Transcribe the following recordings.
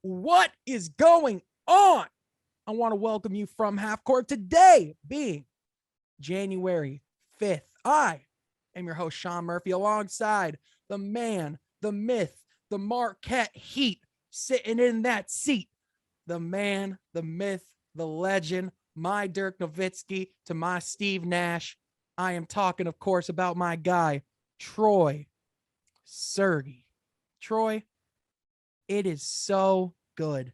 What is going on? I want to welcome you from Half Court today, being January 5th. I am your host, Sean Murphy, alongside the man, the myth, the Marquette Heat, sitting in that seat. The man, the myth, the legend, my Dirk Nowitzki to my Steve Nash. I am talking, of course, about my guy, Troy Sergey. Troy, it is so good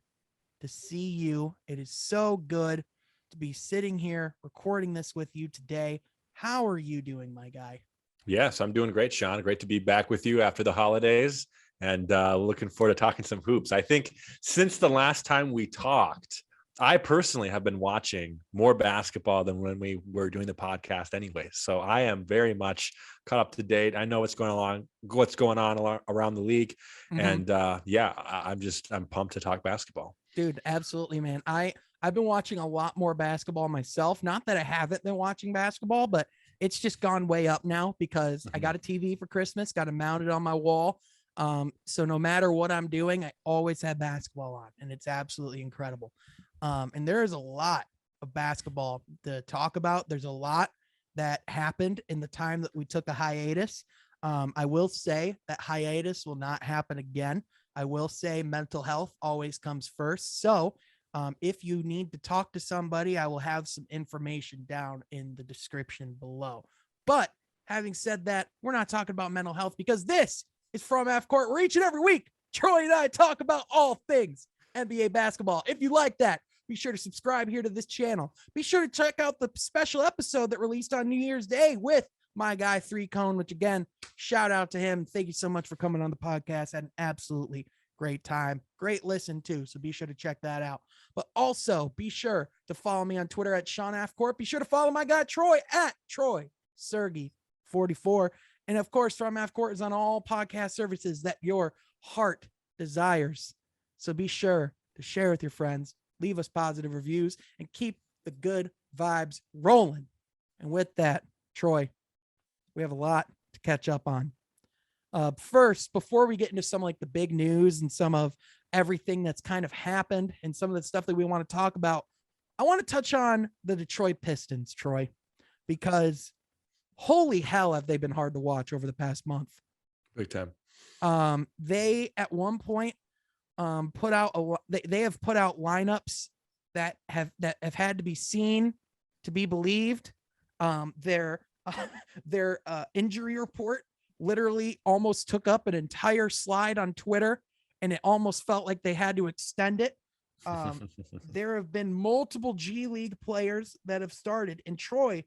to see you. It is so good to be sitting here recording this with you today. How are you doing, my guy? Yes, I'm doing great, Sean. Great to be back with you after the holidays and looking forward to talking some hoops. I think since the last time we talked, I personally have been watching more basketball than when we were doing the podcast anyway. So I am very much caught up to date. I know what's going on around the league. And I'm pumped to talk basketball. Dude, absolutely, man. I've been watching a lot more basketball myself. Not that I haven't been watching basketball, but it's just gone way up now because I got a TV for Christmas, got it mounted on my wall. So no matter what I'm doing, I always have basketball on, and it's absolutely incredible. And there is a lot of basketball to talk about. There's a lot that happened in the time that we took a hiatus. I will say that hiatus will not happen again. I will say mental health always comes first. So if you need to talk to somebody, I will have some information down in the description below. But having said that, we're not talking about mental health because this is From Half Court, where each and every week, Troy and I talk about all things NBA basketball. If you like that, be sure to subscribe here to this channel. Be sure to check out the special episode that released on New Year's Day with my guy, 3 Cone, which again, shout out to him. Thank you so much for coming on the podcast. Had an absolutely great time. Great listen too. So be sure to check that out. But also be sure to follow me on Twitter at Sean Half Court. Be sure to follow my guy, Troy, at Troy Sergey 44. And of course, From Half Court is on all podcast services that your heart desires. So be sure to share with your friends, leave us positive reviews, and keep the good vibes rolling. And with that, Troy, we have a lot to catch up on. First, before we get into some like the big news and some of everything that's kind of happened and some of the stuff that we want to talk about, I want to touch on the Detroit Pistons, Troy, because holy hell have they been hard to watch over the past month. Big time. They at one point put out they have put out lineups that have had to be seen to be believed. Their injury report literally almost took up an entire slide on Twitter, and it almost felt like they had to extend it. There have been multiple G League players that have started. In Troy,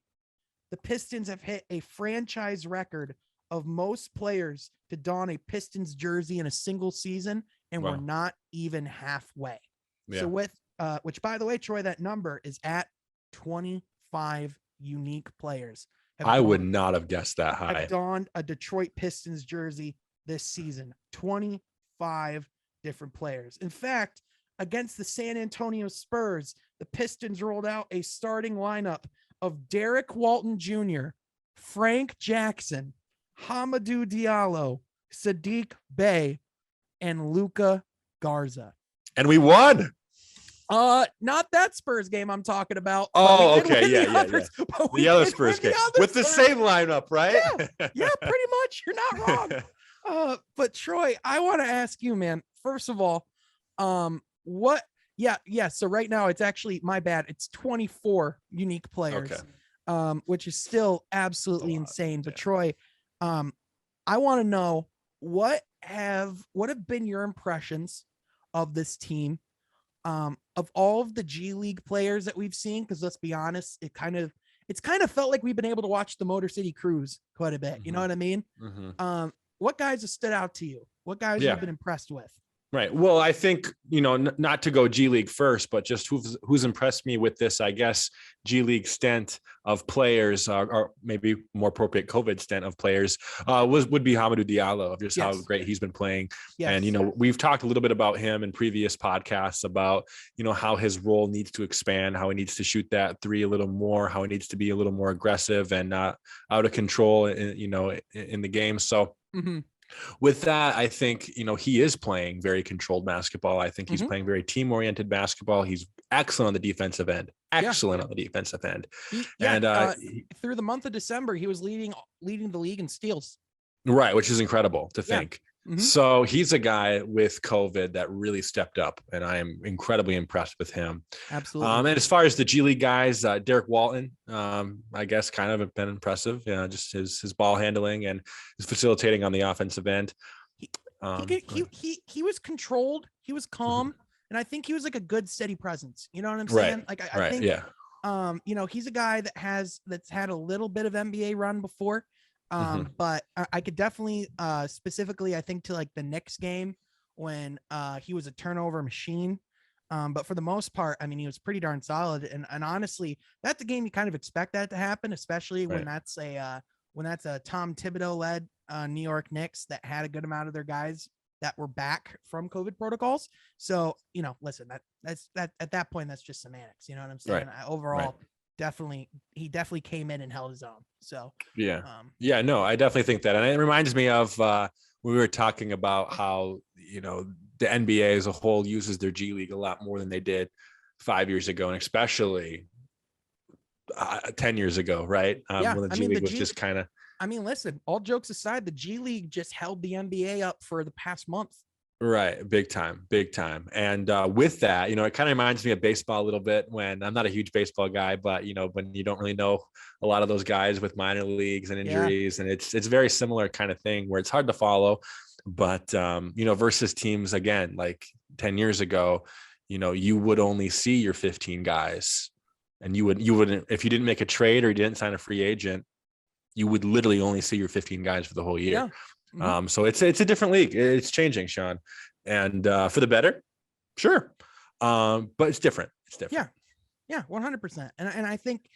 the Pistons have hit a franchise record of most players to don a Pistons jersey in a single season, and we're not even halfway. Yeah. So with which, by the way, Troy, that number is at 25 unique players. I would not have guessed that high. I've donned a Detroit Pistons jersey this season. 25 different players. In fact, against the San Antonio Spurs, the Pistons rolled out a starting lineup of Derek Walton Jr., Frank Jackson, Hamidou Diallo, Sadiq Bey, and Luka Garza. And we won. Not that Spurs game I'm talking about. Oh, okay. Yeah. The other Spurs game with the same lineup, right? Yeah, pretty much. You're not wrong. But Troy, I want to ask you, man, first of all, what? Yeah. So right now it's actually, my bad. It's 24 unique players, which is still absolutely insane. But Troy, I want to know what have been your impressions of this team? Of all of the G League players that we've seen, because let's be honest, it's kind of felt like we've been able to watch the Motor City Cruise quite a bit. You know what I mean? What guys have stood out to you? What guys have been impressed with? Right. Well, I think, not to go G League first, but just who's impressed me with this, I guess, G League stint of players, or maybe more appropriate COVID stint of players, would be Hamidou Diallo, of just how great he's been playing. Yes. And, we've talked a little bit about him in previous podcasts about, how his role needs to expand, how he needs to shoot that three a little more, how he needs to be a little more aggressive and not out of control, in the game. So With that, I think, he is playing very controlled basketball. I think he's Mhm. playing very team-oriented basketball. He's excellent on the defensive end. Yeah. Excellent on the defensive end. He, yeah, And through the month of December, he was leading the league in steals. right, which is incredible to Yeah. think. Mhm. So he's a guy with COVID that really stepped up, and I am incredibly impressed with him. Absolutely. And as far as the G League guys, Derek Walton, I guess kind of been impressive. Just his ball handling and his facilitating on the offensive end. He was controlled. He was calm. Mhm. And I think he was like a good steady presence. You know what I'm Right. saying? Like I think, he's a guy that's had a little bit of NBA run before. But I could definitely, specifically, I think to like the Knicks game when he was a turnover machine. But for the most part, I mean, he was pretty darn solid. And honestly, that's a game you kind of expect that to happen, especially when that's a Tom Thibodeau led New York Knicks that had a good amount of their guys that were back from COVID protocols. So, listen, that's at that point, that's just semantics. You know what I'm saying? Overall, he definitely came in and held his own. So, no, I definitely think that. And it reminds me of when we were talking about how, the NBA as a whole uses their G League a lot more than they did 5 years ago, and especially 10 years ago, right? When the G League was just kind of. I mean, listen, all jokes aside, the G League just held the NBA up for the past month. Right. Big time. And with that, it kind of reminds me of baseball a little bit, when I'm not a huge baseball guy, but, when you don't really know a lot of those guys with minor leagues and injuries, and it's very similar kind of thing where it's hard to follow. But, versus teams, again, like 10 years ago, you would only see your 15 guys, and you wouldn't, if you didn't make a trade or you didn't sign a free agent, you would literally only see your 15 guys for the whole year. Yeah. Mm-hmm. So it's a different league. It's changing, Sean, and for the better, sure. But it's different. Yeah, 100%. And I think,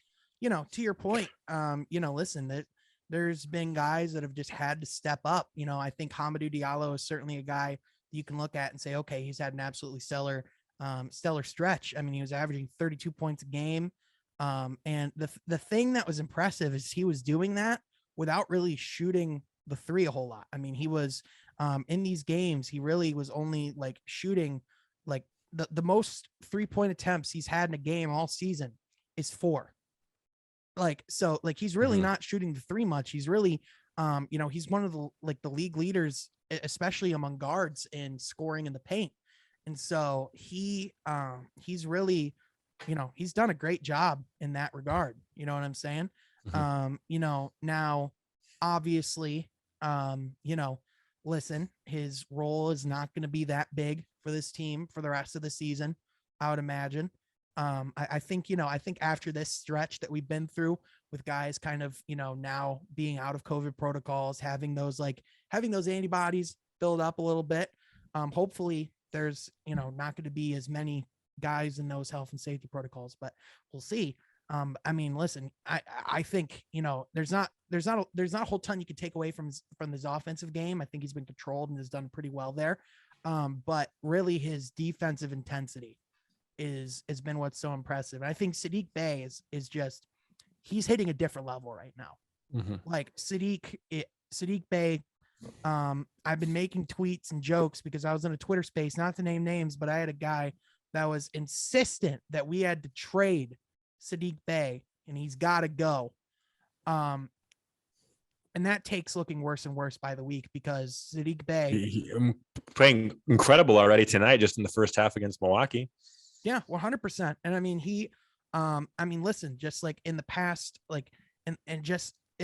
to your point, listen, that there's been guys that have just had to step up. I think Hamidou Diallo is certainly a guy you can look at and say, okay, he's had an absolutely stellar stretch. I mean, he was averaging 32 points a game. And the thing that was impressive is he was doing that without really shooting the three a whole lot. I mean, he was in these games, he really was only like shooting like the most 3-point attempts he's had in a game all season is 4. So he's really not shooting the three much. He's really, he's one of the league leaders, especially among guards in scoring in the paint. And so he's really, he's done a great job in that regard. You know what I'm saying? Now obviously, listen, his role is not going to be that big for this team for the rest of the season, I would imagine. I think after this stretch that we've been through with guys kind of, now being out of COVID protocols, having those antibodies build up a little bit. Hopefully there's, not going to be as many guys in those health and safety protocols, but we'll see. I mean, listen, I think, there's not a whole ton you could take away from his offensive game. I think he's been controlled and has done pretty well there. But really his defensive intensity has been what's so impressive. And I think Saddiq Bey is just, he's hitting a different level right now. Like Saddiq Bey, I've been making tweets and jokes because I was in a Twitter space, not to name names, but I had a guy that was insistent that we had to trade Saddiq Bey and he's got to go. And that takes looking worse and worse by the week because Saddiq Bey playing incredible already tonight, just in the first half against Milwaukee. Yeah, 100%. And I mean, listen, just like in the past, and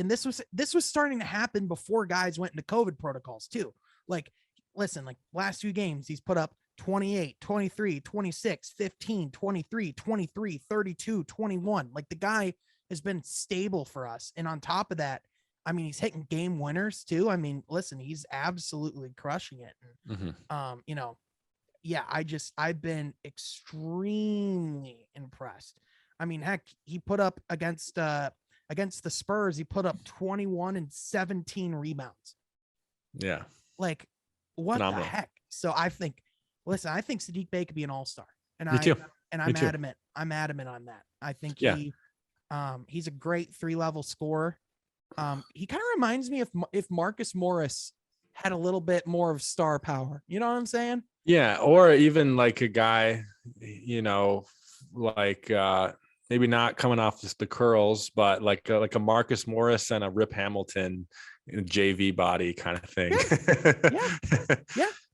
this was starting to happen before guys went into COVID protocols too. Like, listen, like last 2 games, he's put up 28, 23, 26, 15, 23, 23, 32, 21. Like the guy has been stable for us. And on top of that, I mean, he's hitting game winners too. I mean, listen, he's absolutely crushing it. And, I've been extremely impressed. I mean, heck, he put up against the Spurs, he put up 21 and 17 rebounds. Yeah. Like what Phenomenal. The heck? So I think Saddiq Bey could be an all-star. And Me too. I'm adamant on that. I think he's a great 3-level scorer. He kind of reminds me if Marcus Morris had a little bit more of star power. You know what I'm saying? Yeah. Or even like a guy, you know, like maybe not coming off just the curls, but like a Marcus Morris and a Rip Hamilton JV body kind of thing.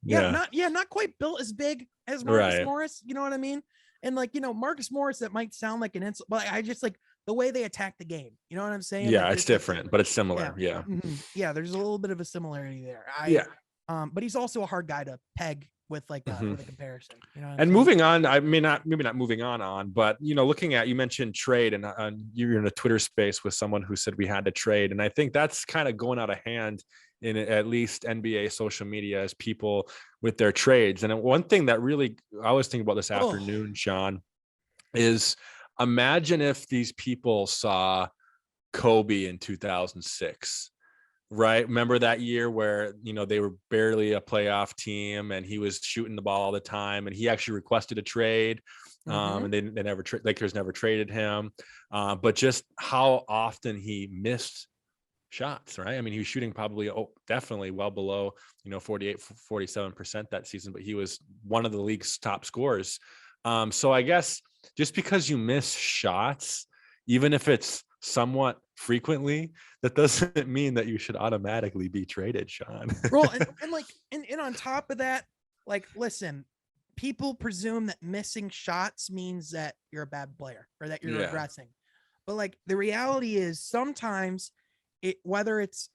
Not quite built as big as Marcus Right. Morris. You know what I mean? And like, Marcus Morris, that might sound like an insult, but I just like the way they attack the game. You know what I'm saying? Yeah, Like, it's different, but it's similar. Yeah. Yeah, there's a little bit of a similarity there. Yeah. But he's also a hard guy to peg with like with a comparison. You know what I'm And saying? moving on, I mean, maybe not moving on, but looking at, you mentioned trade, and you're in a Twitter space with someone who said we had to trade, and I think that's kind of going out of hand in at least NBA social media as people with their trades. And one thing that really I was thinking about this afternoon, Sean, is imagine if these people saw Kobe in 2006. Right. Remember that year where, they were barely a playoff team and he was shooting the ball all the time, and he actually requested a trade. And they never, Lakers never traded him. But just how often he missed shots, right? I mean, he was shooting probably definitely well below, 47% that season, but he was one of the league's top scorers. So I guess just because you miss shots, even if it's somewhat frequently, that doesn't mean that you should automatically be traded, Sean. Bro, and on top of that, like, listen, people presume that missing shots means that you're a bad player or that you're regressing. But like the reality is sometimes whether it's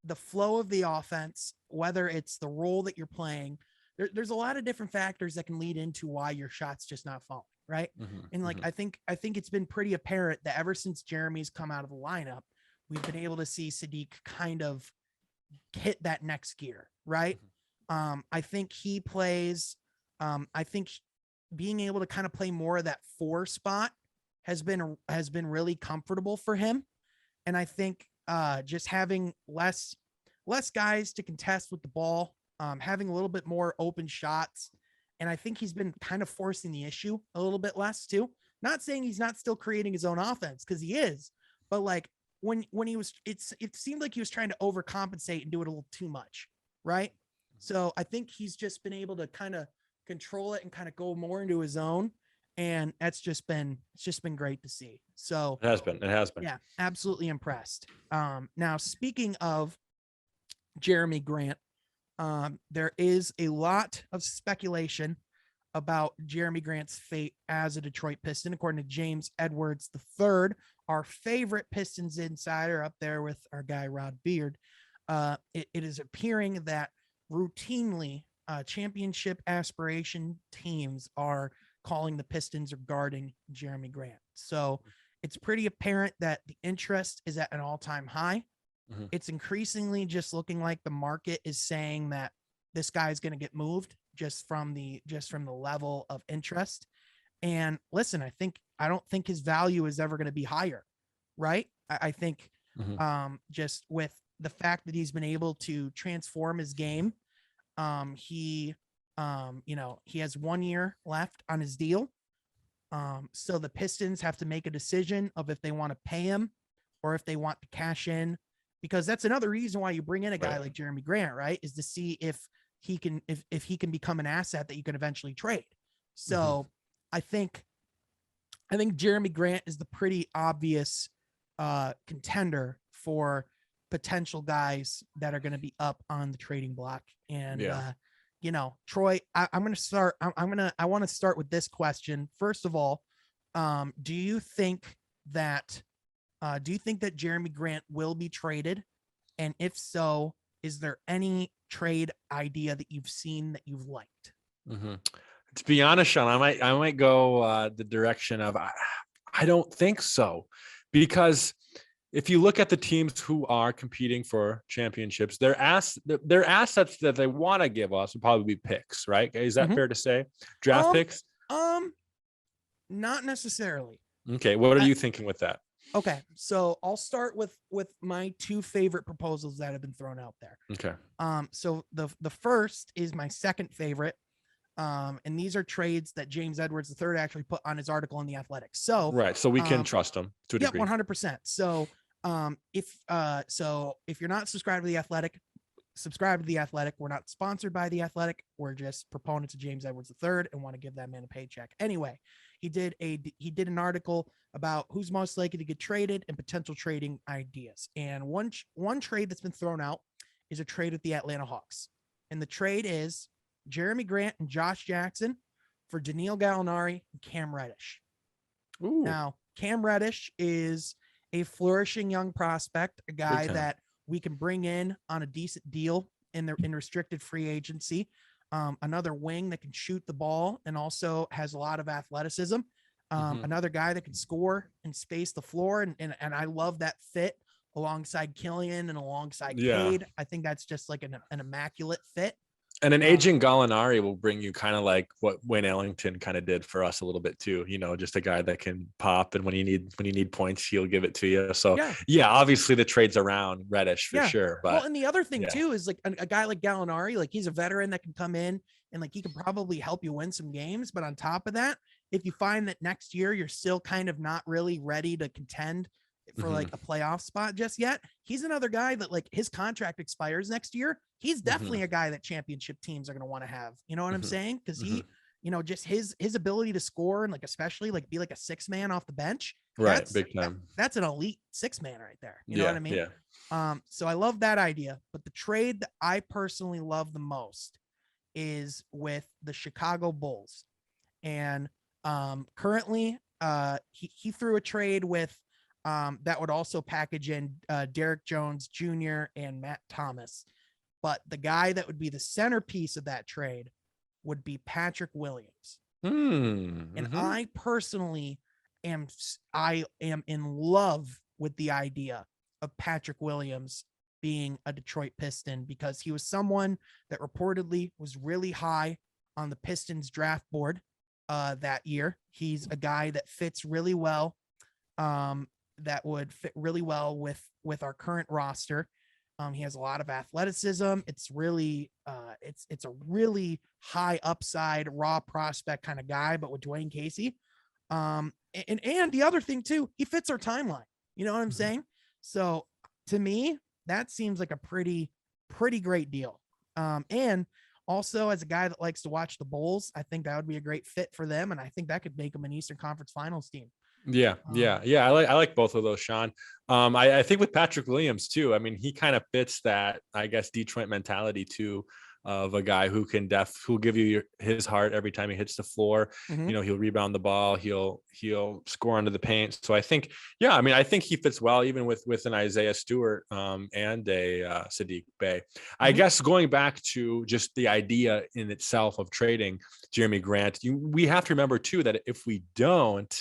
the flow of the offense, whether it's the role that you're playing, there's a lot of different factors that can lead into why your shot's just not falling. Right. And like, I think it's been pretty apparent that ever since Jerami's come out of the lineup, we've been able to see Sadiq kind of hit that next gear. Right. I think he plays, I think being able to kind of play more of that 4 spot has been really comfortable for him. And I think just having less guys to contest with the ball, having a little bit more open shots. And I think he's been kind of forcing the issue a little bit less too. Not saying he's not still creating his own offense, because he is, but like when he was, it seemed like he was trying to overcompensate and do it a little too much. Right. So I think he's just been able to kind of control it and kind of go more into his own. And it's just been great to see. So it has been. Yeah, absolutely impressed. Now speaking of Jerami Grant, there is a lot of speculation about Jerami Grant's fate as a Detroit Piston, according to James Edwards III, our favorite Pistons insider, up there with our guy Rod Beard. It is appearing that routinely championship aspiration teams are calling the Pistons regarding Jerami Grant. So it's pretty apparent that the interest is at an all-time high. It's increasingly just looking like the market is saying that this guy is going to get moved just from the level of interest. And listen, I don't think his value is ever going to be higher. Right. I think just with the fact that he's been able to transform his game, he has 1 year left on his deal. So the Pistons have to make a decision of if they want to pay him or if they want to cash in, because that's another reason why you bring in a guy like Jerami Grant, right? Is to see if he can become an asset that you can eventually trade. So I think Jerami Grant is the pretty obvious contender for potential guys that are going to be up on the trading block. And Troy, I want to start with this question. First of all, do you think that Jerami Grant will be traded? And if so, is there any trade idea that you've seen that you've liked? To be honest, Sean, I might go the direction of I don't think so, because if you look at the teams who are competing for championships, their assets that they want to give us would probably be picks, right? Is that fair to say? Draft picks? Not necessarily. Okay, what are you thinking with that? Okay, so I'll start with my 2 favorite proposals that have been thrown out there. Okay. So the first is my second favorite. And these are trades that James Edwards III actually put on his article in The Athletic. So right, so we can trust them to a degree. 100%. So if you're not subscribed to The Athletic, subscribe to The Athletic. We're not sponsored by The Athletic. We're just proponents of James Edwards III and want to give that man a paycheck. Anyway, he did an article about who's most likely to get traded and potential trading ideas. And one trade that's been thrown out is a trade with the Atlanta Hawks. And the trade is Jerami Grant and Josh Jackson for Danilo Gallinari and Cam Reddish. Ooh. Now, Cam Reddish is a flourishing young prospect, a guy that we can bring in on a decent deal in restricted free agency. Another wing that can shoot the ball and also has a lot of athleticism. Another guy that can score and space the floor. And I love that fit alongside Killian and alongside Cade. I think that's just like an immaculate fit. And an aging Gallinari will bring you kind of like what Wayne Ellington kind of did for us a little bit too. You know, just a guy that can pop, and when you need points, he'll give it to you. So yeah, obviously the trades around Reddish for sure. But and the other thing too is like a guy like Gallinari, like he's a veteran that can come in and like he can probably help you win some games. But on top of that, if you find that next year you're still kind of not really ready to contend for like a playoff spot just yet, he's another guy that like his contract expires next year. He's definitely a guy that championship teams are going to want to have, you know what I'm saying? Cause he, you know, just his ability to score and like, especially like be like a 6-man off the bench. Right. Big time. That's an elite 6-man right there. You know what I mean? Yeah. So I love that idea, but the trade that I personally love the most is with the Chicago Bulls. And currently he threw a trade with that would also package in Derek Jones Jr. and Matt Thomas. But the guy that would be the centerpiece of that trade would be Patrick Williams. And I personally am in love with the idea of Patrick Williams being a Detroit Piston, because he was someone that reportedly was really high on the Pistons draft board that year. He's a guy that fits really well. That would fit really well with our current roster. He has a lot of athleticism. It's really it's a really high upside raw prospect kind of guy, but with Dwayne Casey. And the other thing too, he fits our timeline. You know what I'm saying? So to me, that seems like a pretty great deal. And also as a guy that likes to watch the Bulls, I think that would be a great fit for them. And I think that could make them an Eastern Conference Finals team. Yeah. I like both of those, Sean. I think with Patrick Williams too. I mean, he kind of fits that, I guess, Detroit mentality too, of a guy who can who'll give you his heart every time he hits the floor. You know, he'll rebound the ball, he'll score under the paint. So I think, I think he fits well even with an Isaiah Stewart and a Sadiq Bey. I guess going back to just the idea in itself of trading Jerami Grant, we have to remember too that if we don't,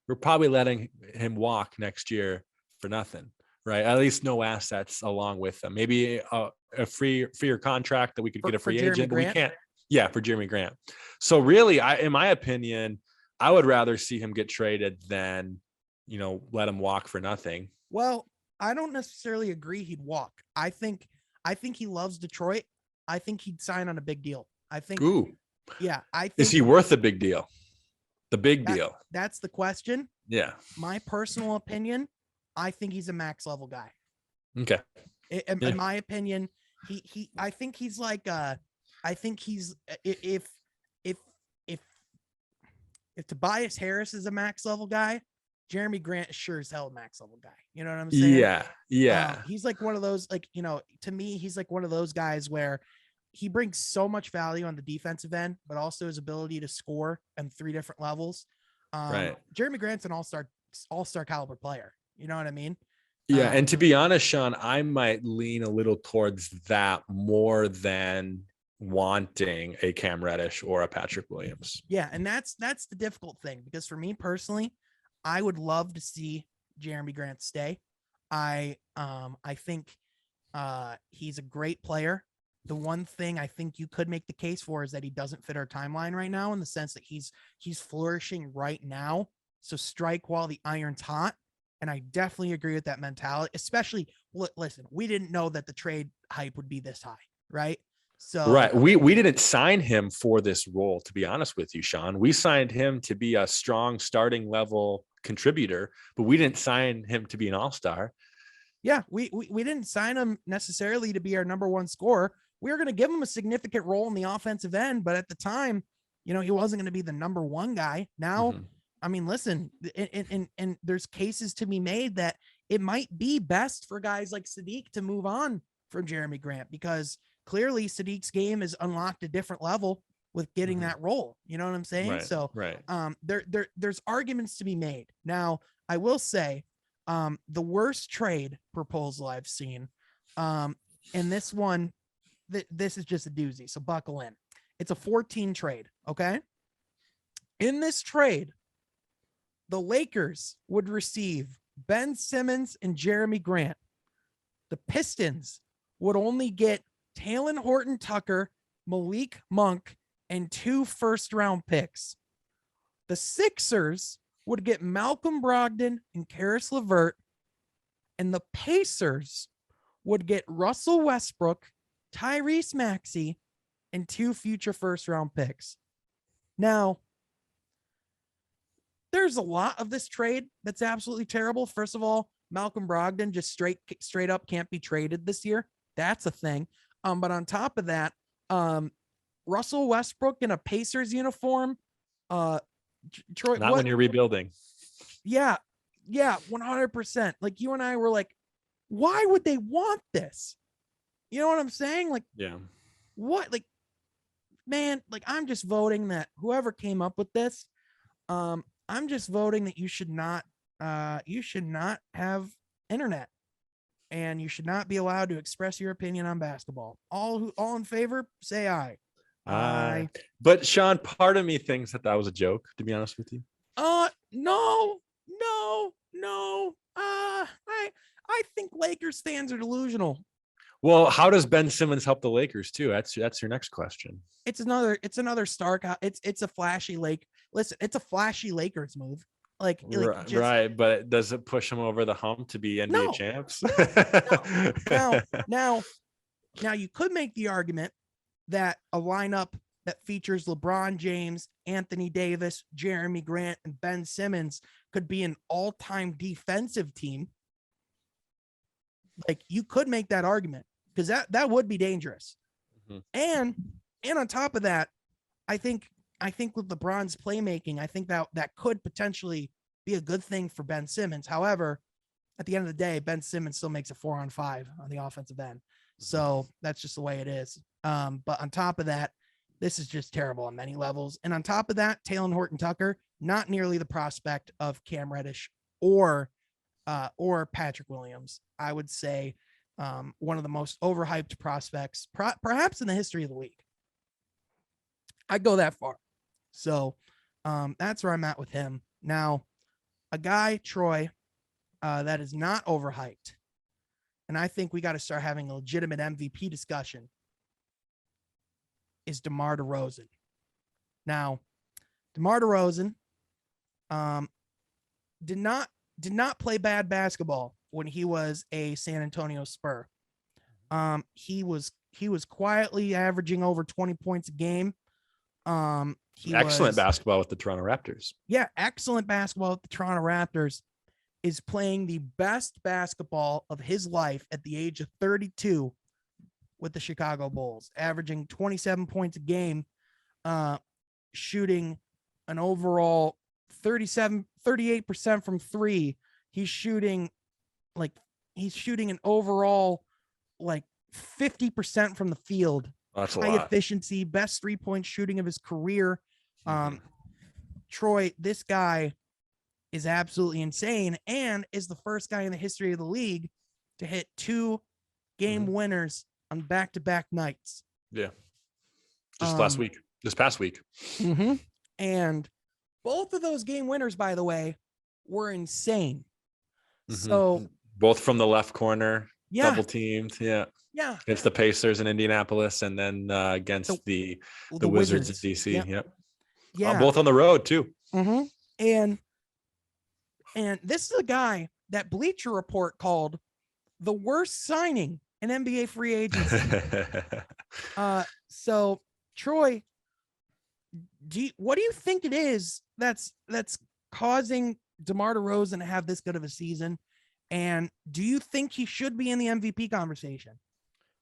we're probably letting him walk next year for nothing, right? At least no assets along with him. Maybe a freer contract that we could get a free agent. But we can't. Yeah, for Jerami Grant. So really, in my opinion, I would rather see him get traded than, let him walk for nothing. Well, I don't necessarily agree he'd walk. I think he loves Detroit. I think he'd sign on a big deal. I think. Ooh. Yeah. Is he worth a big deal? The big deal. That's the question. Yeah. My personal opinion, I think he's a max level guy. Okay. In my opinion, I think he's like if Tobias Harris is a max level guy, Jerami Grant is sure as hell a max level guy. You know what I'm saying? Yeah. He's like one of those, like, to me, he's like one of those guys where he brings so much value on the defensive end, but also his ability to score on 3 different levels. Right. Jerami Grant's an all-star caliber player. You know what I mean? Yeah. And to be honest, Sean, I might lean a little towards that more than wanting a Cam Reddish or a Patrick Williams. Yeah. And that's the difficult thing, because for me personally, I would love to see Jerami Grant stay. I think he's a great player. The one thing I think you could make the case for is that he doesn't fit our timeline right now, in the sense that he's flourishing right now. So strike while the iron's hot. And I definitely agree with that mentality, especially, listen, we didn't know that the trade hype would be this high, right? So right. We didn't sign him for this role, to be honest with you, Sean. We signed him to be a strong starting level contributor, but we didn't sign him to be an all-star. Yeah, we didn't sign him necessarily to be our number one scorer. We were going to give him a significant role in the offensive end, but at the time, he wasn't going to be the number one guy. Now, I mean, listen, and there's cases to be made that it might be best for guys like Sadiq to move on from Jerami Grant, because clearly Sadiq's game is unlocked a different level with getting that role. You know what I'm saying? Right, So right. There's arguments to be made. Now, I will say, the worst trade proposal I've seen, and this one, this is just a doozy, so buckle in. It's a 14 trade, okay? In this trade, the Lakers would receive Ben Simmons and Jerami Grant. The Pistons would only get Talen Horton-Tucker, Malik Monk, and 2 first-round picks. The Sixers would get Malcolm Brogdon and Karis LeVert, and the Pacers would get Russell Westbrook, Tyrese Maxey, and 2 future first-round picks. Now, there's a lot of this trade that's absolutely terrible. First of all, Malcolm Brogdon just straight up can't be traded this year. That's a thing. But on top of that, Russell Westbrook in a Pacers uniform, Troy, not when you're rebuilding. Yeah, 100%. Like, you and I were like, why would they want this? You know what I'm saying? Like, yeah, what? Like, man, like, I'm just voting that whoever came up with this, I'm just voting that you should not have internet, and you should not be allowed to express your opinion on basketball. All in favor, say aye. Aye. But Sean, part of me thinks that was a joke, to be honest with you. No. I think Lakers fans are delusional. Well, how does Ben Simmons help the Lakers too? That's your next question. It's another star. It's a flashy it's a flashy Lakers move. Like right, but does it push them over the hump to be NBA champs? No. Now you could make the argument that a lineup that features LeBron James, Anthony Davis, Jerami Grant, and Ben Simmons could be an all-time defensive team. Like, you could make that argument, because that would be dangerous. And on top of that, I think with LeBron's playmaking, I think that could potentially be a good thing for Ben Simmons. However, at the end of the day, Ben Simmons still makes a 4-on-5 on the offensive end. So that's just the way it is. But on top of that, this is just terrible on many levels. And on top of that, Talen Horton-Tucker, not nearly the prospect of Cam Reddish or Patrick Williams. I would say one of the most overhyped prospects, perhaps in the history of the league. I'd go that far. So that's where I'm at with him. Now, a guy, Troy, that is not overhyped, and I think we got to start having a legitimate MVP discussion, is Demar Derozan. Now, Demar Derozan did not play bad basketball when he was a San Antonio Spur. He was quietly averaging over 20 points a game. Excellent basketball with the Toronto Raptors. Yeah, excellent basketball with the Toronto Raptors. Is playing the best basketball of his life at the age of 32 with the Chicago Bulls, averaging 27 points a game, shooting an overall 38% from 3. He's shooting an overall like 50% from the field. That's a high lot. Efficiency, best 3-point shooting of his career. Troy, this guy is absolutely insane, and is the first guy in the history of the league to hit 2 game winners on back-to-back nights. Yeah. This past week. And both of those game winners, by the way, were insane. So both from the left corner, double teamed. Yeah. Against the Pacers in Indianapolis, and then against the Wizards in DC. Yep. Yeah. Both on the road too. And this is a guy that Bleacher Report called the worst signing in NBA free agency. So Troy, what do you think it is that's causing DeMar DeRozan to have this good of a season? And do you think he should be in the MVP conversation?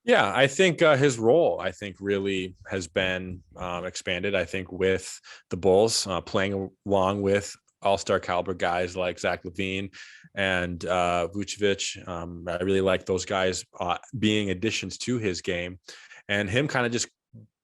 Yeah, I think his role, I think, really has been expanded. I think with the Bulls playing along with all-star caliber guys like Zach LaVine and Vucevic. I really like those guys being additions to his game, and him kind of just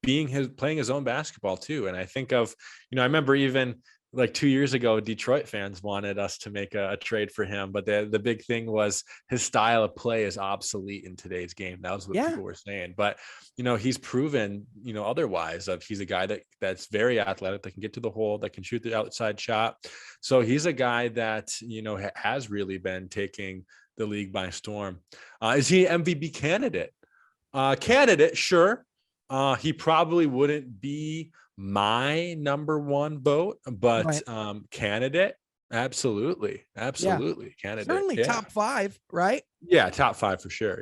playing his own basketball too. And I think of, I remember even like 2 years ago, Detroit fans wanted us to make a trade for him, but the big thing was his style of play is obsolete in today's game. That was what people were saying. But he's proven otherwise. He's a guy that's very athletic, that can get to the hole, that can shoot the outside shot. So he's a guy that has really been taking the league by storm. Is he an MVP candidate? Candidate, sure. He probably wouldn't be my number one vote, but right. Candidate, absolutely candidate, certainly top 5, right? Yeah, top 5 for sure.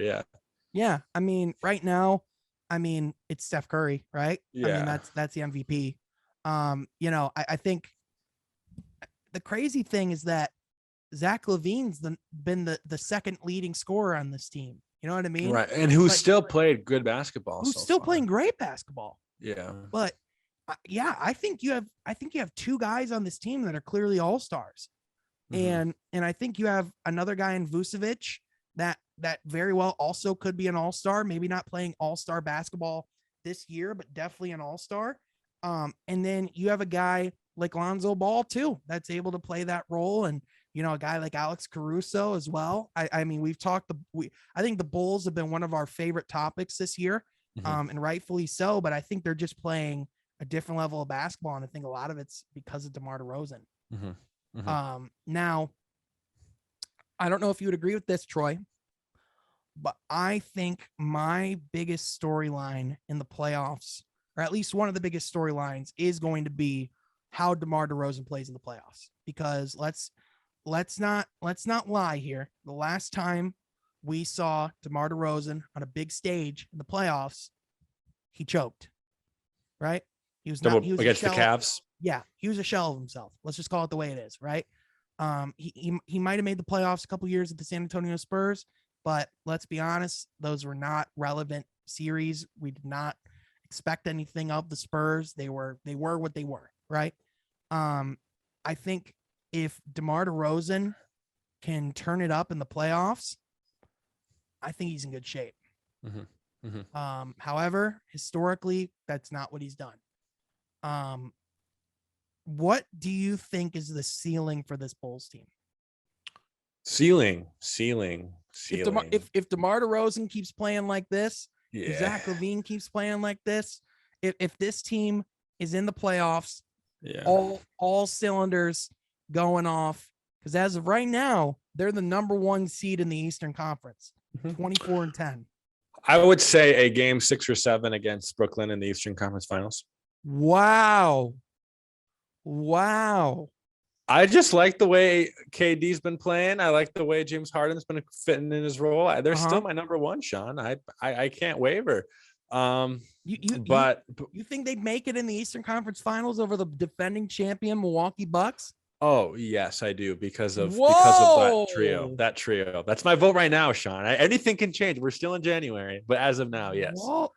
Yeah, I mean, right now, it's Steph Curry, right? Yeah, I mean, that's the MVP. I think the crazy thing is that Zach LaVine's been the second leading scorer on this team. You know what I mean? Right, and who's still played good basketball. Who's still playing great basketball. Yeah, but I think you have 2 guys on this team that are clearly all-stars. Mm-hmm. And I think you have another guy in Vucevic that very well also could be an all-star, maybe not playing all-star basketball this year, but definitely an all-star. And then you have a guy like Lonzo Ball too, that's able to play that role. And, a guy like Alex Caruso as well. I mean, I think the Bulls have been one of our favorite topics this year. Mm-hmm. And rightfully so, but I think they're just playing a different level of basketball. And I think a lot of it's because of DeMar DeRozan. Mm-hmm. Mm-hmm. Now, I don't know if you would agree with this, Troy, but I think my biggest storyline in the playoffs, or at least one of the biggest storylines, is going to be how DeMar DeRozan plays in the playoffs. Because let's not lie here. The last time we saw DeMar DeRozan on a big stage in the playoffs, he choked, right? He was against the Cavs. Yeah, he was a shell of himself. Let's just call it the way it is, right? He might have made the playoffs a couple years at the San Antonio Spurs, but let's be honest, those were not relevant series. We did not expect anything of the Spurs. They were what they were, right? I think if DeMar DeRozan can turn it up in the playoffs, I think he's in good shape. Mm-hmm. Mm-hmm. However, historically, that's not what he's done. What do you think is the ceiling for this Bulls team? Ceiling. If DeMar DeRozan keeps playing like this, if Zach LaVine keeps playing like this, if this team is in the playoffs, all cylinders going off, because as of right now, they're the number 1 seed in the Eastern Conference, 24-10. I would say a game 6 or 7 against Brooklyn in the Eastern Conference Finals. Wow. I just like the way KD's been playing. I like the way James Harden's been fitting in his role. They're still my number 1, Sean. I can't waver. You think they'd make it in the Eastern Conference Finals over the defending champion Milwaukee Bucks? Oh yes, I do, because of that trio. That's my vote right now, Sean. Anything can change. We're still in January, but as of now, yes. Well,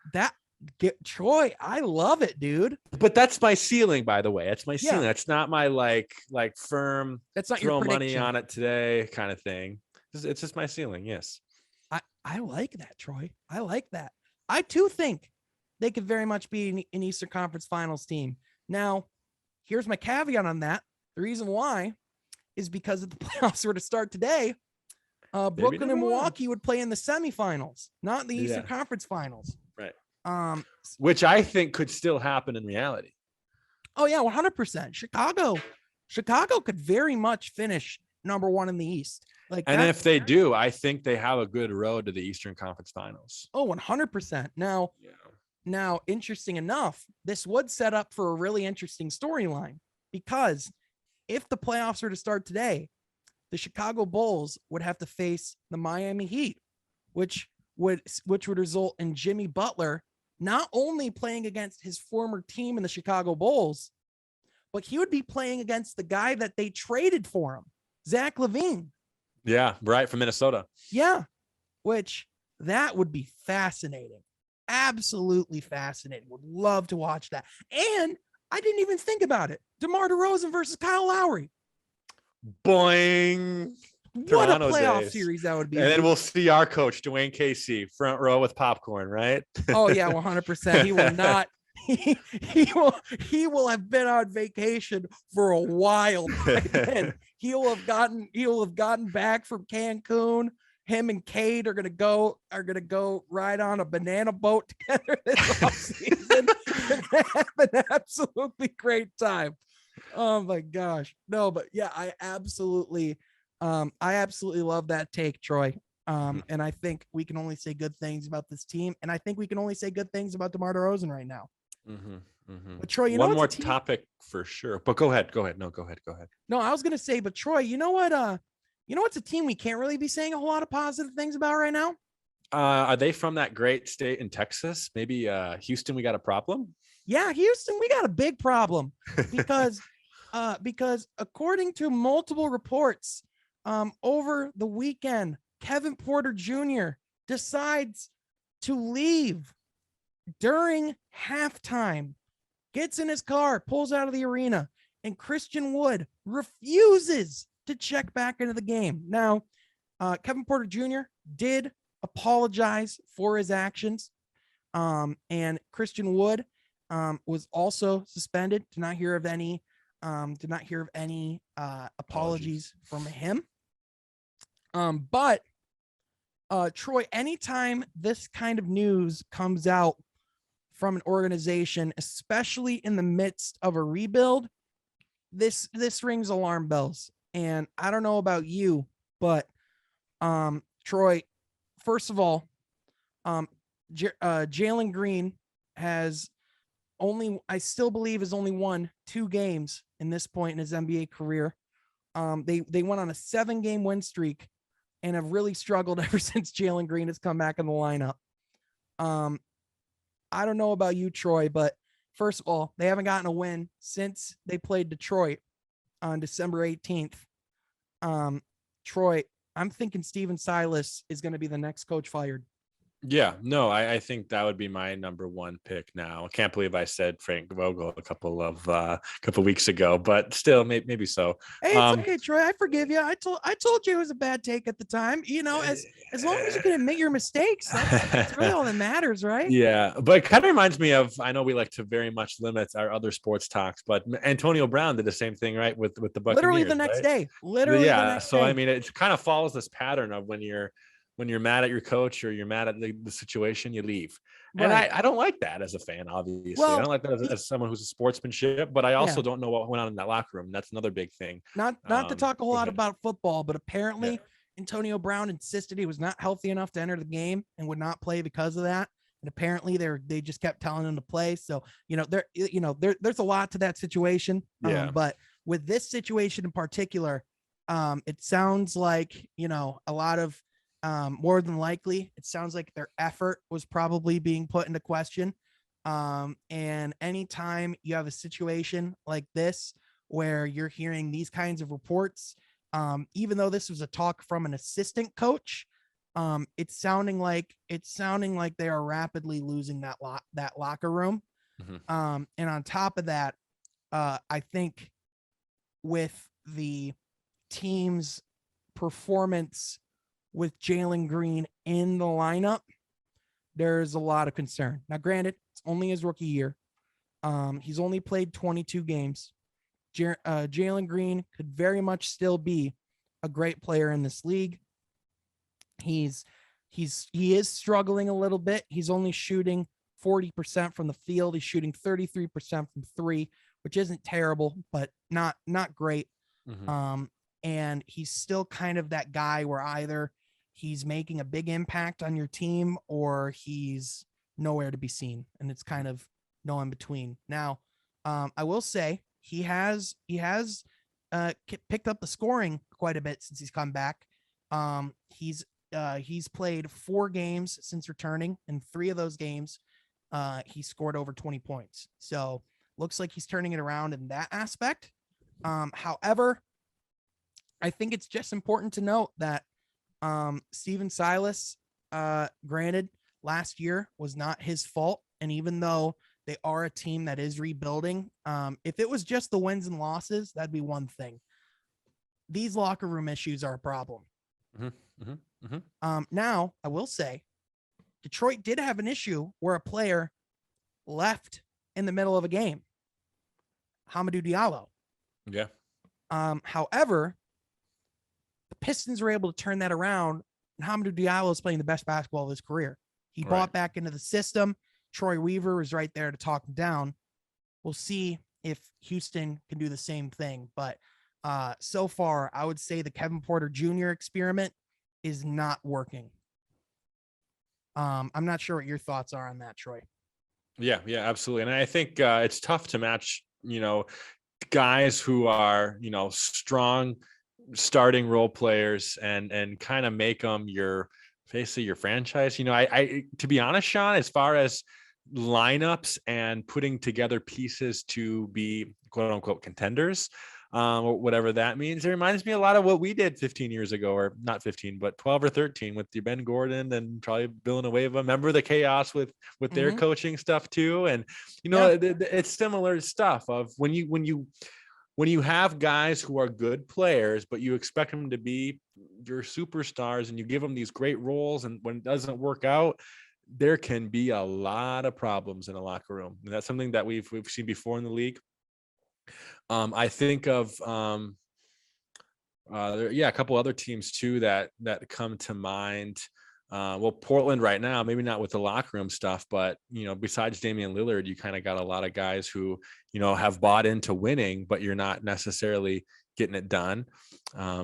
Troy, I love it, dude. But that's my ceiling, by the way. That's my ceiling. That's not my like firm. That's not throw your money on it today kind of thing. It's just my ceiling. Yes. I like that, Troy. I like that. I too think they could very much be an Eastern Conference Finals team. Now, here's my caveat on that. The reason why is because if the playoffs were to start today, Brooklyn and Milwaukee would play in the semifinals, not in the Eastern Conference Finals. Right. Which I think could still happen in reality. Oh yeah, 100%. Chicago could very much finish number 1 in the East. And if they do, I think they have a good road to the Eastern Conference Finals. Oh, 100%. Now, interesting enough, this would set up for a really interesting storyline, because if the playoffs were to start today, the Chicago Bulls would have to face the Miami Heat, which would result in Jimmy Butler not only playing against his former team in the Chicago Bulls, but he would be playing against the guy that they traded for him, Zach LaVine. Yeah, right, from Minnesota. Yeah, which that would be fascinating. Absolutely fascinating. Would love to watch that. And I didn't even think about it. DeMar DeRozan versus Kyle Lowry. Boing. What Toronto a playoff days. series that would be. And then we'll see our coach, Dwayne Casey, front row with popcorn, right? Oh yeah, 100%. He will not. He will have been on vacation for a while by then. He will have gotten back from Cancun. Him and Cade are gonna go ride on a banana boat together this offseason and have an absolutely great time. Oh my gosh. No, but yeah, I absolutely love that take, Troy. And I think we can only say good things about this team. And I think we can only say good things about DeMar DeRozan right now. But Troy, you know, one more topic for sure. But go ahead. No, go ahead. No, I was gonna say, but Troy, you know what? What's a team we can't really be saying a whole lot of positive things about right now? Are they from that great state in Texas? Maybe Houston, we got a problem? Yeah, Houston, we got a big problem because according to multiple reports, over the weekend, Kevin Porter Jr. decides to leave during halftime, gets in his car, pulls out of the arena, and Christian Wood refuses to check back into the game. Now, Kevin Porter Jr. did apologize for his actions, and Christian Wood was also suspended. Did not hear of any apologies from him. But Troy, anytime this kind of news comes out from an organization, especially in the midst of a rebuild, this rings alarm bells. And I don't know about you, but Troy, first of all, Jalen Green has I still believe has only won 2 games in this point in his NBA career. They went on a 7-game win streak and have really struggled ever since Jalen Green has come back in the lineup. I don't know about you, Troy, but first of all, they haven't gotten a win since they played Detroit on December 18th. Troy, I'm thinking Steven Silas is going to be the next coach fired. Yeah, no, I think that would be my number 1 pick now. I can't believe I said Frank Vogel a couple weeks ago, but still, maybe so. Hey, it's okay, Troy. I forgive you. I told you it was a bad take at the time. You know, as long as you can admit your mistakes, that's really all that matters, right? Yeah, but it kind of reminds me of, I know we like to very much limit our other sports talks, but Antonio Brown did the same thing, right, with the Buccaneers. Literally the next day. Literally the next day. I mean, it kind of follows this pattern of when you're mad at your coach or you're mad at the situation, you leave. And I don't like that as a fan, obviously. I don't like that as someone who's a sportsmanship, but I also don't know what went on in that locker room. That's another big thing. Not to talk a whole lot about football, but apparently Antonio Brown insisted he was not healthy enough to enter the game and would not play because of that. And apparently they just kept telling him to play. So, there's a lot to that situation. But with this situation in particular, it sounds like, a lot of, more than likely, it sounds like their effort was probably being put into question. And anytime you have a situation like this, where you're hearing these kinds of reports, even though this was a talk from an assistant coach, it's sounding like they are rapidly losing that locker room. And on top of that, I think with the team's performance with Jalen Green in the lineup, there's a lot of concern. Now, granted, it's only his rookie year. He's only played 22 games. Jalen Green could very much still be a great player in this league. He is struggling a little bit. He's only shooting 40% from the field. He's shooting 33% from 3, which isn't terrible, but not great. And he's still kind of that guy where either he's making a big impact on your team or he's nowhere to be seen. And it's kind of no in between. Now, I will say he has picked up the scoring quite a bit since he's come back. He's played 4 games since returning. In 3 of those games, he scored over 20 points. So looks like he's turning it around in that aspect. However, I think it's just important to note that Steven Silas, granted, last year was not his fault. And even though they are a team that is rebuilding, if it was just the wins and losses, that'd be one thing. These locker room issues are a problem. Now, I will say, Detroit did have an issue where a player left in the middle of a game. Hamidou Diallo. Yeah. However, the Pistons were able to turn that around, and Hamidou Diallo is playing the best basketball of his career. He bought back into the system. Troy Weaver was right there to talk him down. We'll see if Houston can do the same thing. But so far, I would say the Kevin Porter Jr. experiment is not working. I'm not sure what your thoughts are on that, Troy. Yeah, absolutely. And I think it's tough to match, guys who are, strong starting role players and kind of make them basically your franchise. I to be honest, Sean, as far as lineups and putting together pieces to be quote unquote contenders, or whatever that means, it reminds me a lot of what we did 15 years ago, or not 15, but 12 or 13 with your Ben Gordon and probably Villanueva. Remember the chaos with their coaching stuff too. And, it's similar stuff of when you have guys who are good players, but you expect them to be your superstars and you give them these great roles. And when it doesn't work out, there can be a lot of problems in a locker room. And that's something that we've seen before in the league. I think of, a couple other teams too that come to mind. Portland right now, maybe not with the locker room stuff, but besides Damien Lillard, you kind of got a lot of guys who have bought into winning, but you're not necessarily getting it done.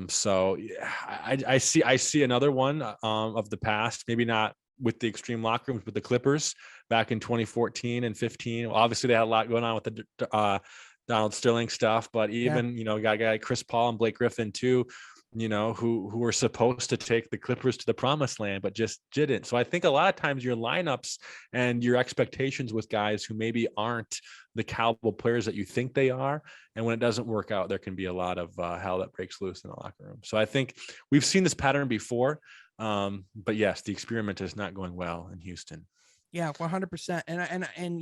So I see another one of the past, maybe not with the extreme locker rooms, but the Clippers back in 2014 and 15. Well, obviously they had a lot going on with the Donald Sterling stuff, but even, got a guy like Chris Paul and Blake Griffin too, who were supposed to take the Clippers to the promised land, but just didn't. So I think a lot of times your lineups and your expectations with guys who maybe aren't the caliber players that you think they are. And when it doesn't work out, there can be a lot of hell that breaks loose in the locker room. So I think we've seen this pattern before. But yes, the experiment is not going well in Houston. Yeah, 100%. And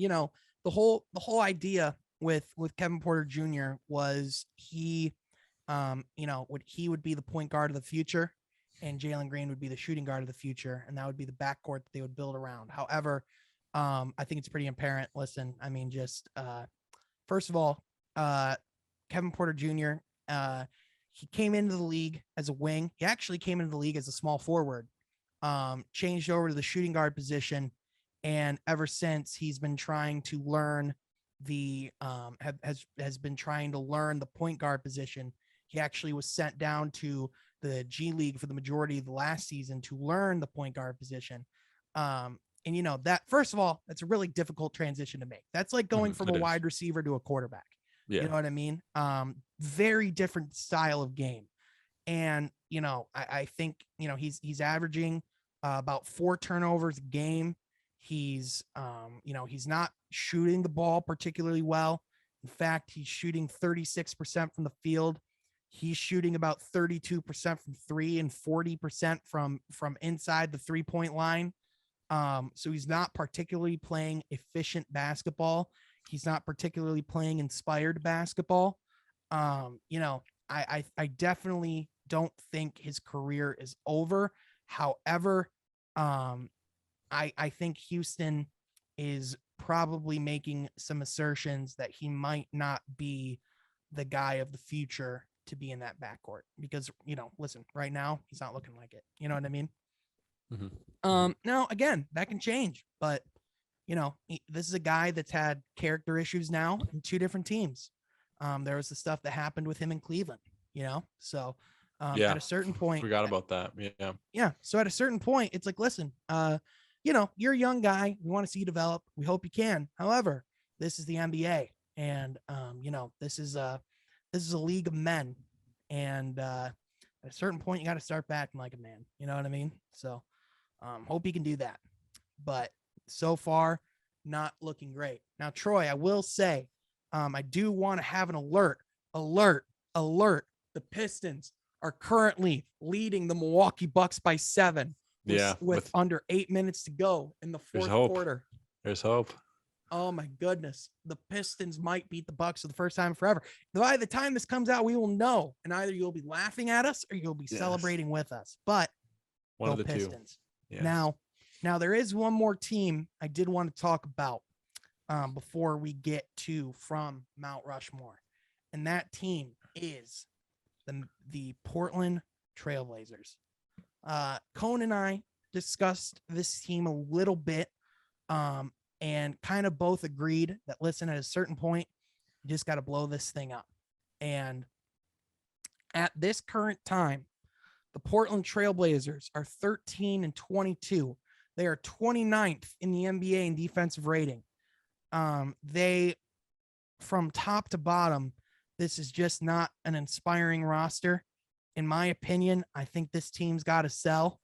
the whole idea with Kevin Porter Jr. was he would be the point guard of the future, and Jalen Green would be the shooting guard of the future, and that would be the backcourt that they would build around. However, I think it's pretty apparent. Listen, I mean, just first of all, Kevin Porter Jr. He came into the league as a wing. He actually came into the league as a small forward, changed over to the shooting guard position, and ever since he's been trying to learn has been trying to learn the point guard position. He actually was sent down to the G League for the majority of the last season to learn the point guard position. And that, first of all, that's a really difficult transition to make. That's like going from a wide receiver to a quarterback. Yeah. You know what I mean? Very different style of game. And, I think, he's averaging about 4 turnovers a game. He's not shooting the ball particularly well. In fact, he's shooting 36% from the field. He's shooting about 32% from 3 and 40% from inside the 3-point line. So he's not particularly playing efficient basketball. He's not particularly playing inspired basketball. I definitely don't think his career is over. However, I think Houston is probably making some assertions that he might not be the guy of the future to be in that backcourt because, listen, right now he's not looking like it. You know what I mean? Now again, that can change, but this is a guy that's had character issues now in 2 different teams. There was the stuff that happened with him in Cleveland, so at a certain point, forgot about that. Yeah. So at a certain point, it's like, listen, you're a young guy. We want to see you develop. We hope you can. However, this is the NBA, and this is a league of men, and at a certain point, you got to start batting like a man. You know what I mean? So, hope he can do that. But so far, not looking great. Now, Troy, I will say, I do want to have an alert. The Pistons are currently leading the Milwaukee Bucks by 7 with under 8 minutes to go in the fourth quarter. There's hope. Oh my goodness. The Pistons might beat the Bucks for the first time forever. By the time this comes out, we will know. And either you'll be laughing at us or you'll be celebrating with us. But one of the Pistons. Two. Yes. Now there is one more team I did want to talk about before we get to from Mount Rushmore. And that team is the Portland Trailblazers. Cone and I discussed this team a little bit. And kind of both agreed that, listen, at a certain point, you just got to blow this thing up. And at this current time, the Portland Trailblazers are 13-22. They are 29th in the NBA in defensive rating. They, from top to bottom, this is just not an inspiring roster. In my opinion, I think this team's got to sell.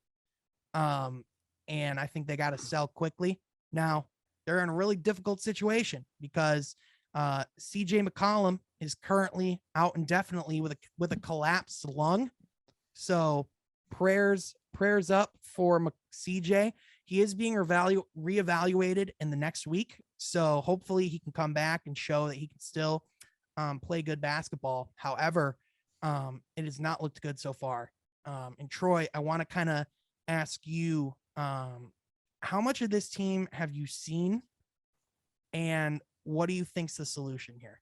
And I think they got to sell quickly. Now, they're in a really difficult situation because CJ McCollum is currently out indefinitely with a collapsed lung. So prayers up for CJ. He is being reevaluated in the next week. So hopefully he can come back and show that he can still play good basketball. However, it has not looked good so far. And Troy, I want to kind of ask you, how much of this team have you seen, and what do you think's the solution here?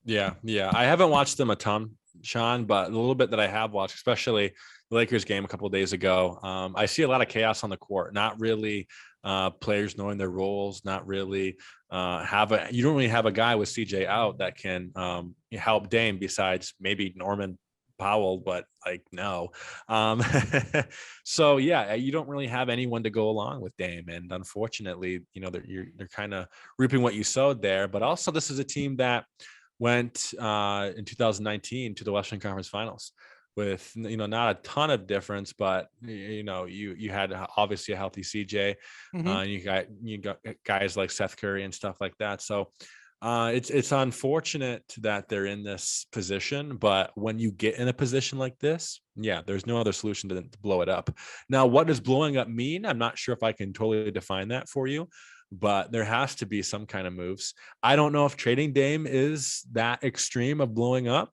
Yeah. I haven't watched them a ton, Sean, but the little bit that I have watched, especially the Lakers game a couple of days ago, I see a lot of chaos on the court. Not really players knowing their roles. Not really you don't really have a guy with CJ out that can help Dame besides maybe Norman Powell, but no. So yeah, you don't really have anyone to go along with Dame, and unfortunately, they're kind of reaping what you sowed there. But also, this is a team that went in 2019 to the Western Conference Finals with not a ton of difference, but you had obviously a healthy CJ. You got guys like Seth Curry and stuff like that. So it's unfortunate that they're in this position, but when you get in a position like this, there's no other solution to blow it up. Now, what does blowing up mean? I'm not sure if I can totally define that for you, but there has to be some kind of moves. I don't know if trading Dame is that extreme of blowing up,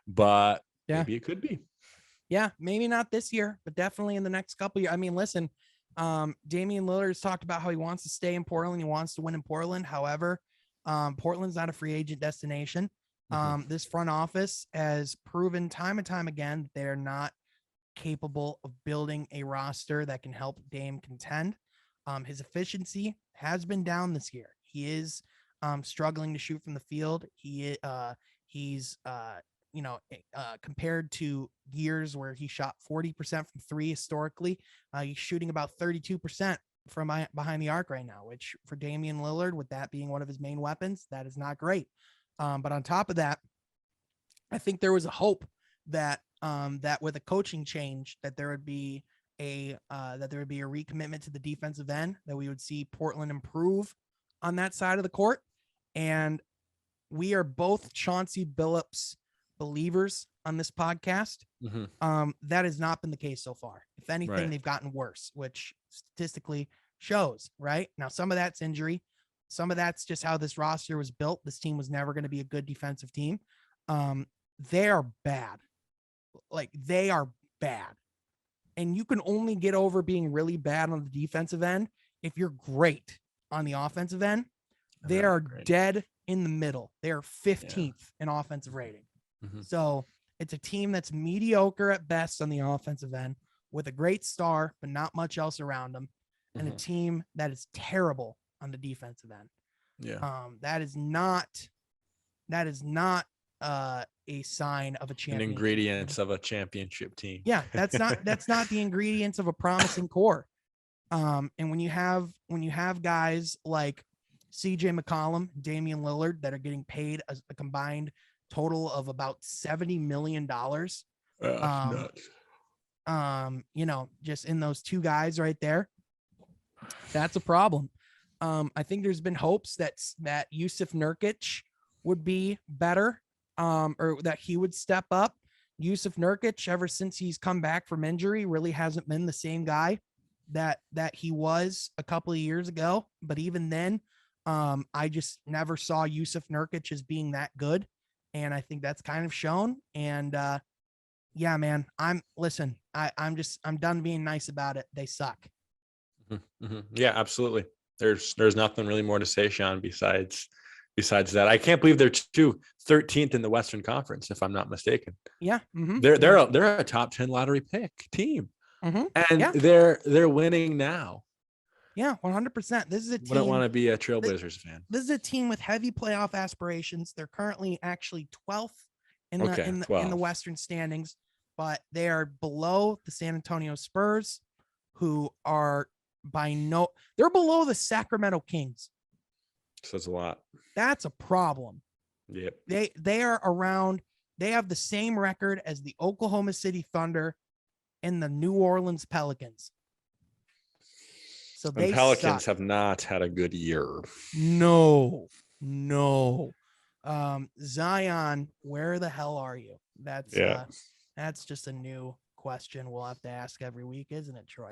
but maybe it could be. Yeah, maybe not this year, but definitely in the next couple of years. I mean, listen, Damien Lillard has talked about how he wants to stay in Portland. He wants to win in Portland. However, Portland's not a free agent destination. This front office has proven time and time again that they're not capable of building a roster that can help Dame contend. His efficiency has been down this year. He is struggling to shoot from the field. He's compared to years where he shot 40% from three historically, he's shooting about 32% from behind the arc right now, which for Damien Lillard, with that being one of his main weapons, that is not great. But on top of that, I think there was a hope that that with a coaching change, that there would be a recommitment to the defensive end, that we would see Portland improve on that side of the court. And we are both Chauncey Billups believers on this podcast. That has not been the case so far. If anything, they've gotten worse, which statistically shows. Right now, some of that's injury, some of that's just how this roster was built. This team was never going to be a good defensive team. They are bad. They are bad. And you can only get over being really bad on the defensive end if you're great on the offensive end. They are dead in the middle. They are 15th in offensive rating. So it's a team that's mediocre at best on the offensive end, with a great star, but not much else around them, and a team that is terrible on the defensive end. That is not a sign of a champion. An ingredients of a championship team. Yeah, that's not the ingredients of a promising core. And when you have guys like CJ McCollum, Damian Lillard that are getting paid a combined total of about $70 million. Just in those two guys right there, that's a problem. I think there's been hopes that Yusuf Nurkic would be better, or that he would step up. Yusuf Nurkic, ever since he's come back from injury, really hasn't been the same guy that he was a couple of years ago. But even then, I just never saw Yusuf Nurkic as being that good. And I think that's kind of shown. And yeah, man, I'm done being nice about it. They suck. Yeah, absolutely. There's nothing really more to say, Sean, besides that. I can't believe they're 13th in the Western Conference, if I'm not mistaken. Yeah. They're a top 10 lottery pick team. And they're winning now. Yeah, 100%. This is a team. Wouldn't want to be a Trailblazers fan. This is a team with heavy playoff aspirations. They're currently actually 12th in the Western standings, but they are below the San Antonio Spurs, who are they're below the Sacramento Kings. Says a lot. That's a problem. Yep. They are around. They have the same record as the Oklahoma City Thunder and the New Orleans Pelicans. So the Pelicans have not had a good year. No. Zion, where the hell are you? That's just a new question we'll have to ask every week, isn't it, Troy?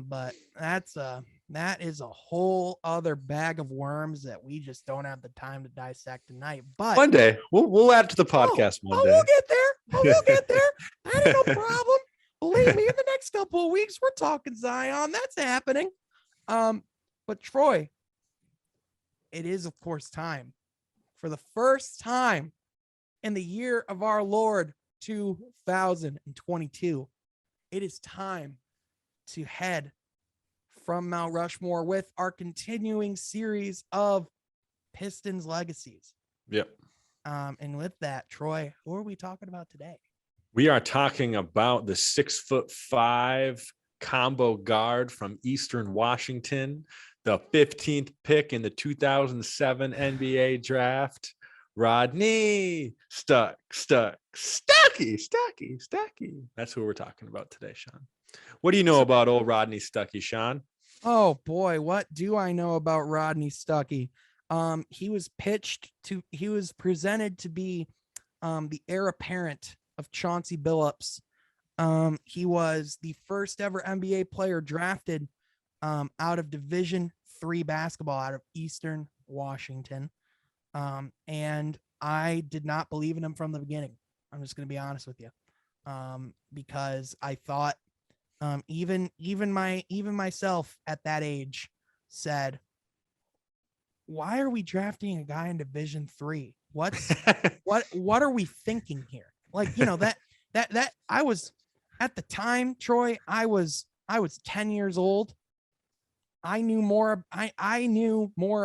But that is a whole other bag of worms that we just don't have the time to dissect tonight. But one day we'll add to the podcast. One day we'll get there. We'll get there. That ain't no problem. Believe me, in the next couple of weeks, we're talking Zion. That's happening. But Troy, it is, of course, time for the first time in the year of our Lord 2022. It is time to head from Mount Rushmore with our continuing series of Pistons legacies. Yep. And with that, Troy, who are we talking about today? We are talking about the 6'5" combo guard from Eastern Washington, the 15th pick in the 2007 NBA draft, Rodney Stuckey. That's who we're talking about today, Sean. What do you know about old Rodney Stuckey, Sean? Oh boy, what do I know about Rodney Stuckey? He was presented to be the heir apparent of Chauncey Billups. He was the first ever NBA player drafted out of Division III basketball out of Eastern Washington. And I did not believe in him from the beginning. I'm just going to be honest with you. Because I thought even myself at that age said, why are we drafting a guy in Division III? What are we thinking here? Like, that I was at the time, Troy, I was 10 years old. I knew more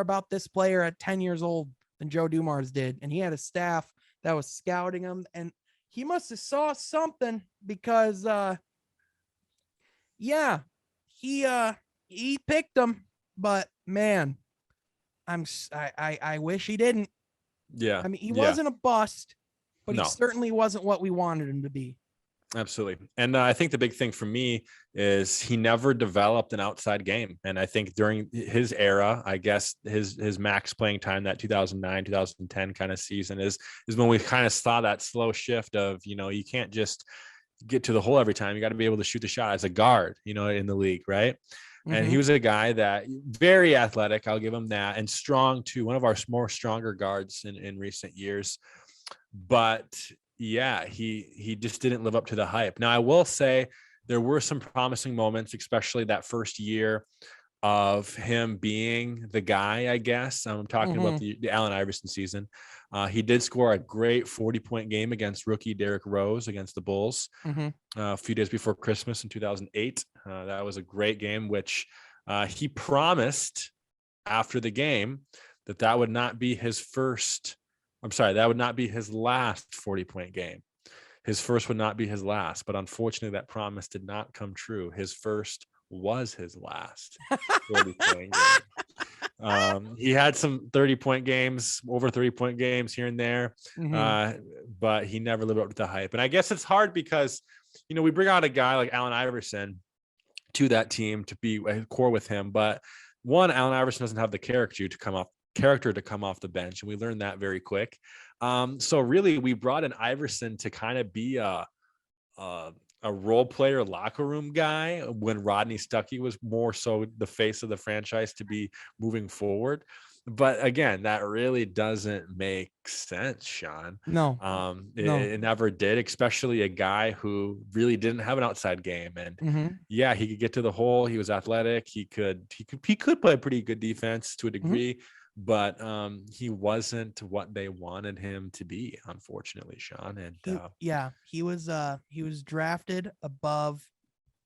about this player at 10 years old than Joe Dumars did. And he had a staff that was scouting him, and he must have saw something because, he picked him, but man, I wish he didn't. Yeah. I mean, he wasn't a bust, but No. he certainly wasn't what we wanted him to be. Absolutely. And I think the big thing for me is he never developed an outside game. And I think during his era, I guess his max playing time, that 2009, 2010 kind of season is when we kind of saw that slow shift of, you can't just get to the hole every time. You got to be able to shoot the shot as a guard, in the league. Right. Mm-hmm. And he was a guy that very athletic. I'll give him that. And strong too. One of our more stronger guards in recent years. But yeah, he just didn't live up to the hype. Now, I will say there were some promising moments, especially that first year of him being the guy, I guess. I'm talking about the Allen Iverson season. He did score a great 40-point game against rookie Derrick Rose against the Bulls a few days before Christmas in 2008. That was a great game, which he promised after the game that would not be his first. That would not be his last 40-point game. His first would not be his last, but unfortunately that promise did not come true. His first was his last 40-point game. He had some 30-point games, over 30-point games here and there, but he never lived up to the hype. And I guess it's hard because, we bring out a guy like Allen Iverson to that team to be a core with him, but one, Allen Iverson doesn't have the character to come character to come off the bench, and we learned that very quick. So really, we brought in Iverson to kind of be a role player, locker room guy, when Rodney Stuckey was more so the face of the franchise to be moving forward. But again, that really doesn't make sense, Sean. No. It never did, especially a guy who really didn't have an outside game. And yeah, he could get to the hole. He was athletic. He could play pretty good defense to a degree, but he wasn't what they wanted him to be, unfortunately, Sean. And he was drafted above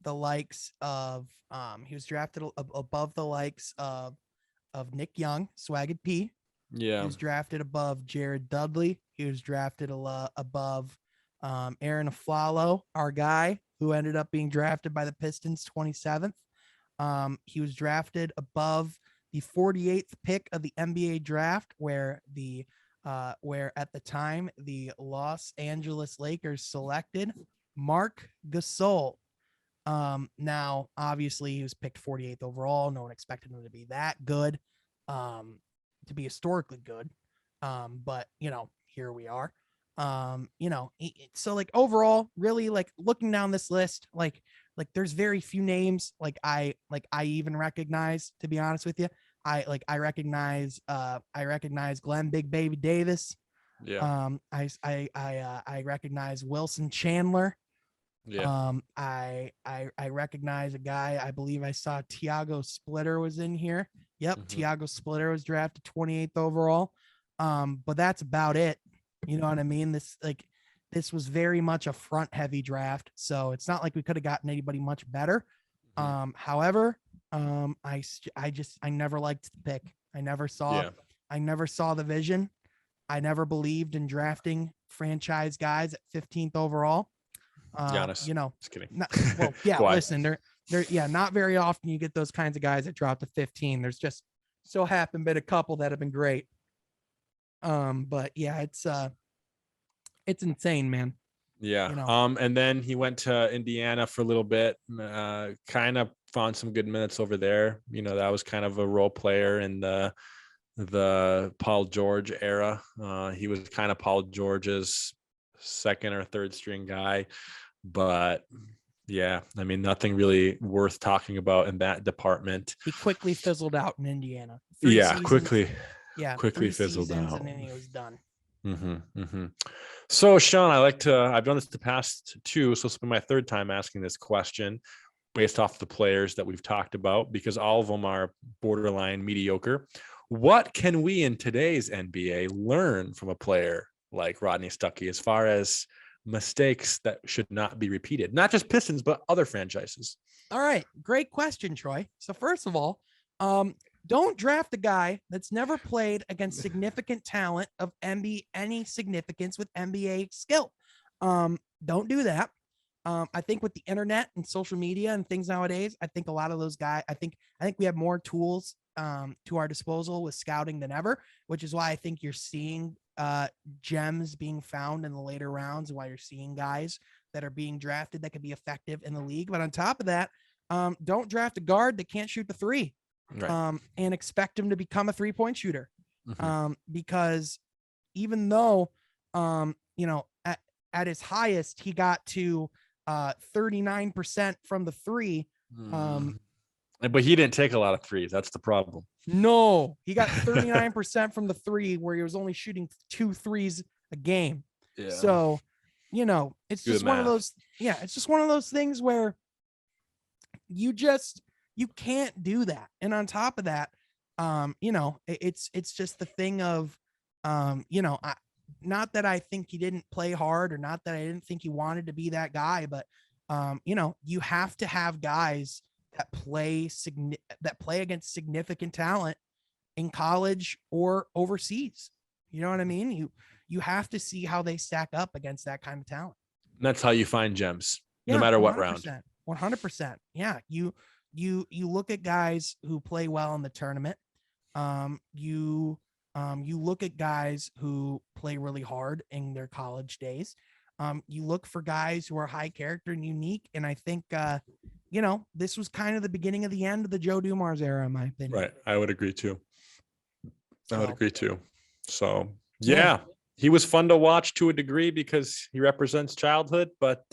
the likes of above the likes of Nick Young, Swagged P. Yeah. He was drafted above Jared Dudley. He was drafted above Aaron Aflalo, our guy, who ended up being drafted by the Pistons 27th. He was drafted above the 48th pick of the NBA draft, where at the time the Los Angeles Lakers selected Marc Gasol. Now, obviously, he was picked 48th overall. No one expected him to be that good, to be historically good. But here we are. So like overall, really, like looking down this list, like there's very few names I even recognize, to be honest with you. I recognize Glenn Big Baby Davis. Yeah. I recognize Wilson Chandler. Yeah. I recognize a guy. I believe I saw Tiago Splitter was in here. Yep. Tiago Splitter was drafted 28th overall. But that's about it. You know what I mean? This was very much a front heavy draft. So it's not like we could have gotten anybody much better. However, I never liked the pick. I never saw the vision. I never believed in drafting franchise guys at 15th overall. Giannis. Just kidding. Listen, they're not very often you get those kinds of guys that drop to 15. There's just so happened been a couple that have been great. But yeah, it's insane, man. Yeah. And then he went to Indiana for a little bit, kind of found some good minutes over there. That was kind of a role player in the Paul George era. He was kind of Paul George's second or third string guy, but yeah, I mean, nothing really worth talking about in that department. He quickly fizzled out in Indiana. Quickly fizzled out, and then he was done. So Sean, I've done this the past two, so it's been my third time asking this question based off the players that we've talked about, because all of them are borderline mediocre. What can we in today's NBA learn from a player like Rodney Stuckey as far as mistakes that should not be repeated? Not just Pistons, but other franchises. All right. Great question, Troy. So first of all, don't draft a guy that's never played against significant talent of any significance with NBA skill. Don't do that. I think with the internet and social media and things nowadays, I think a lot of those guys, I think we have more tools to our disposal with scouting than ever, which is why I think you're seeing gems being found in the later rounds, why you're seeing guys that are being drafted that could be effective in the league. But on top of that, don't draft a guard that can't shoot the three, right, and expect him to become a 3-point shooter. Because even though, at his highest, he got to 39% from the three. But he didn't take a lot of threes. That's the problem. No, he got 39% from the three, where he was only shooting 2 threes a game. Yeah. So, it's just one of those. Yeah, it's just one of those things where you can't do that. And on top of that, it's just the thing of, not that I think he didn't play hard, or not that I didn't think he wanted to be that guy, but you have to have guys that play against significant talent in college or overseas. You know what I mean? You have to see how they stack up against that kind of talent. And that's how you find gems, no matter what round. 100%. Yeah. You look at guys who play well in the tournament. You look at guys who play really hard in their college days. You look for guys who are high character and unique. And I think, this was kind of the beginning of the end of the Joe Dumars era, in my opinion. Right. I would agree too. I would So, agree too. So yeah, he was fun to watch to a degree because he represents childhood, but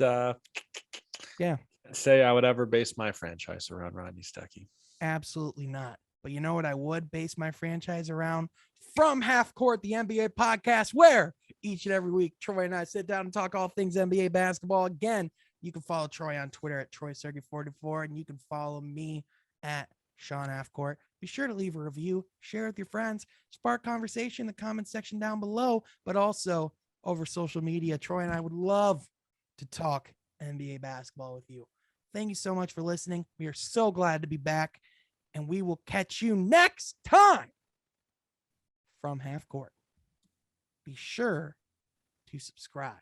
yeah, say I would ever base my franchise around Rodney Stuckey. absolutely not. But you know what I would base my franchise around? From Half Court, the NBA podcast, where each and every week Troy and I sit down and talk all things NBA basketball. Again, you can follow Troy on Twitter at TroyCircuit44, and you can follow me at Sean Half Court. Be sure to leave a review, share with your friends, spark conversation in the comment section down below, but also over social media. Troy and I would love to talk NBA basketball with you. Thank you so much for listening. We are so glad to be back, and we will catch you next time from Half Court. Be sure to subscribe.